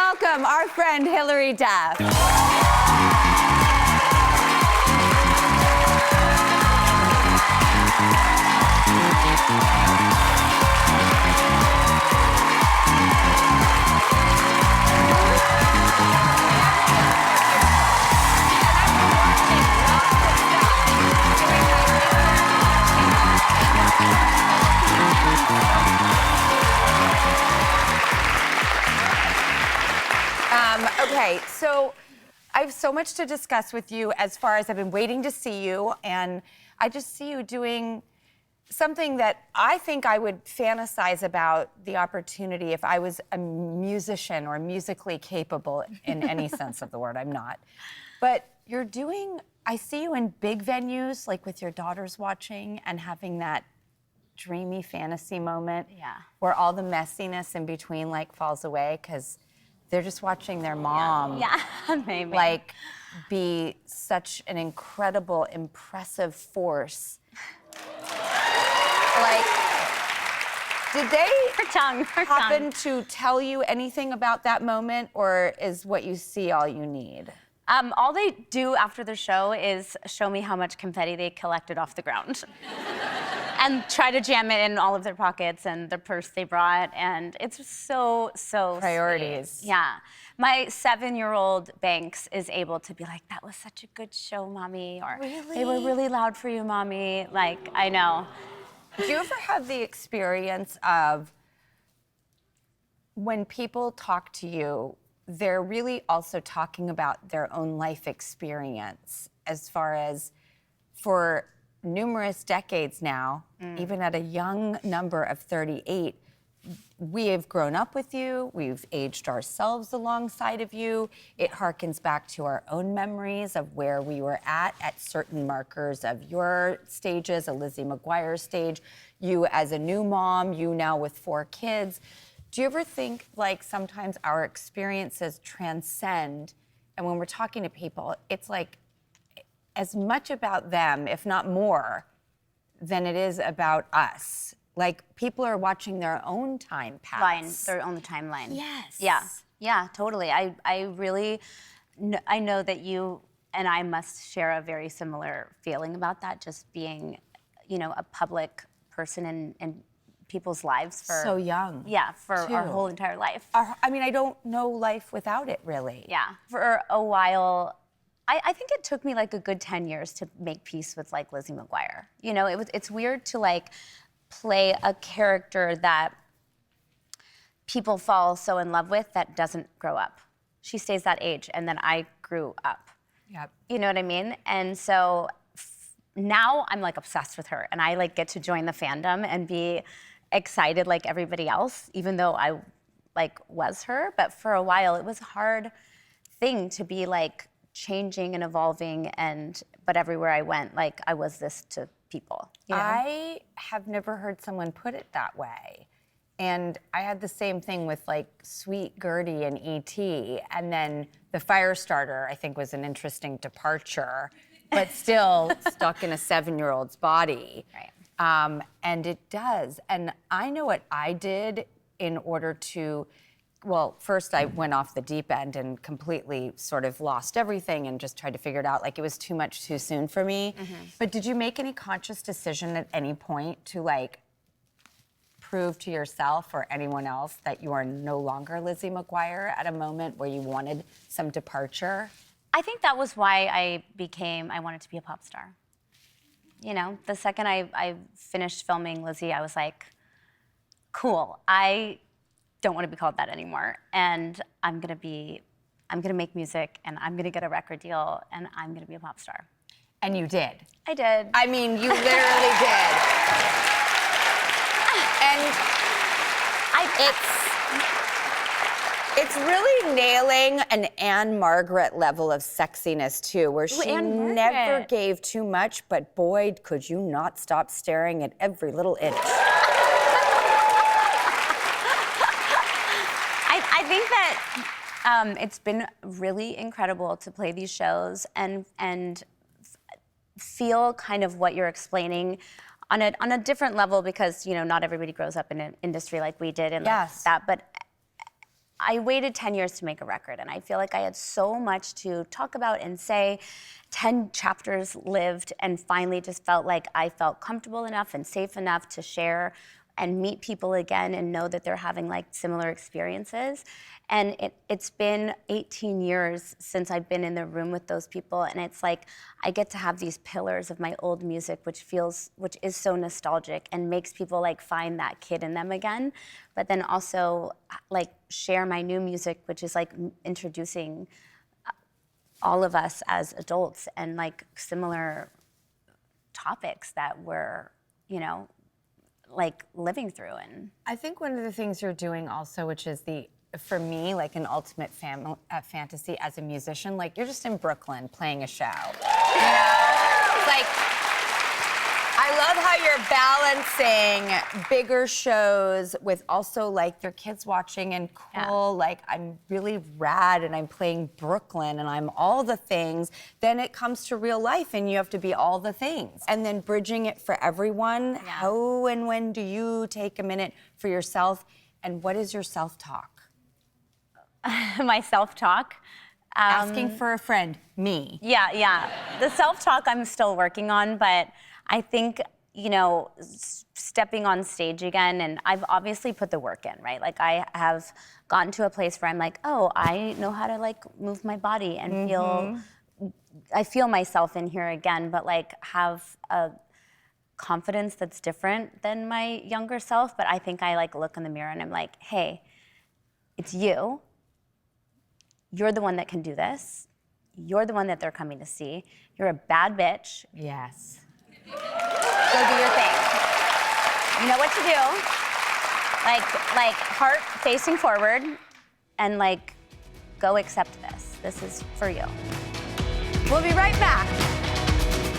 welcome our friend Hilary Duff. Okay, so I have so much to discuss with you as far as I've been waiting to see you, and I just see you doing something that I think I would fantasize about the opportunity if I was a musician or musically capable in any sense of the word. I'm not. But you're doing, I see you in big venues, like with your daughters watching and having that dreamy fantasy moment where all the messiness in between like falls away because they're just watching their mom maybe. like be such an incredible, impressive force. Like, did they happen to tell you anything about that moment, or is what you see all you need? All they do after the show is show me how much confetti they collected off the ground. And try to jam it in all of their pockets and the purse they brought, and it's so priorities. Sweet. Yeah. My 7-year-old Banks is able to be like, that was such a good show, Mommy, or they were really loud for you, Mommy. Like, I know. Do you ever have the experience of when people talk to you, they're really also talking about their own life experience as far as for numerous decades now, even at a young number of 38, we have grown up with you, we've aged ourselves alongside of you. It harkens back to our own memories of where we were at certain markers of your stages, a Lizzie McGuire stage, you as a new mom, you now with 4 kids. Do you ever think like sometimes our experiences transcend, and when we're talking to people, it's like as much about them, if not more, than it is about us. Like people are watching their own time pass. Their own timeline. Yes. Yeah, totally. I really, I know that you and I must share a very similar feeling about that, just being, you know, a public person in people's lives for— So young. Yeah, for our whole entire life. I mean, I don't know life without it, really. Yeah, for a while, I think it took me like a good 10 years to make peace with like Lizzie McGuire. You know, it's weird to like play a character that people fall so in love with that doesn't grow up. She stays that age, and then I grew up. Yep. You know what I mean? And so now I'm like obsessed with her, and I like get to join the fandom and be excited like everybody else, even though I like was her. But for a while, it was a hard thing to be like changing and evolving, but everywhere I went, like I was this to people. You know? I have never heard someone put it that way. And I had the same thing with like Sweet Gertie and E.T. And then the Firestarter, I think, was an interesting departure, but still stuck in a 7-year-old's body. Right. And it does. And I know what I did in order to, well, first I went off the deep end and completely sort of lost everything and just tried to figure it out. Like it was too much too soon for me. But did you make any conscious decision at any point to like prove to yourself or anyone else that you are no longer Lizzie McGuire at a moment where you wanted some departure? I think that was why I wanted to be a pop star. You know, the second I finished filming Lizzie, I was like, cool, I don't want to be called that anymore. And I'm gonna make music, and I'm gonna get a record deal, and I'm gonna be a pop star. And you did. I did. I mean, you literally did. And it's really nailing an Anne Margaret level of sexiness too, where she never gave too much, but boy, could you not stop staring at every little inch. I think that it's been really incredible to play these shows and feel kind of what you're explaining on a different level, because, you know, not everybody grows up in an industry like we did and like that, but I waited 10 years to make a record, and I feel like I had so much to talk about and say. 10 chapters lived, and finally just felt like I felt comfortable enough and safe enough to share and meet people again and know that they're having like similar experiences. And it's been 18 years since I've been in the room with those people, and it's like I get to have these pillars of my old music, which is so nostalgic and makes people like find that kid in them again. But then also like share my new music, which is like introducing all of us as adults and like similar topics that we're, you know, like living through. And I think one of the things you're doing also, which is for me, like an ultimate fantasy as a musician, like you're just in Brooklyn playing a show. You know? It's like, I love how you're balancing bigger shows with also like your kids watching and cool, like I'm really rad and I'm playing Brooklyn and I'm all the things. Then it comes to real life and you have to be all the things. And then bridging it for everyone. Yeah. How and when do you take a minute for yourself? And what is your self-talk? My self-talk. Asking for a friend, me. Yeah. The self-talk I'm still working on, but I think, you know, stepping on stage again, and I've obviously put the work in, right? Like I have gotten to a place where I'm like, oh, I know how to like move my body and I feel myself in here again, but like have a confidence that's different than my younger self. But I think I like look in the mirror and I'm like, hey, it's you. You're the one that can do this. You're the one that they're coming to see. You're a bad bitch. Yes. Go do your thing. You know what to do. Like heart facing forward, and like go accept this. This is for you. We'll be right back.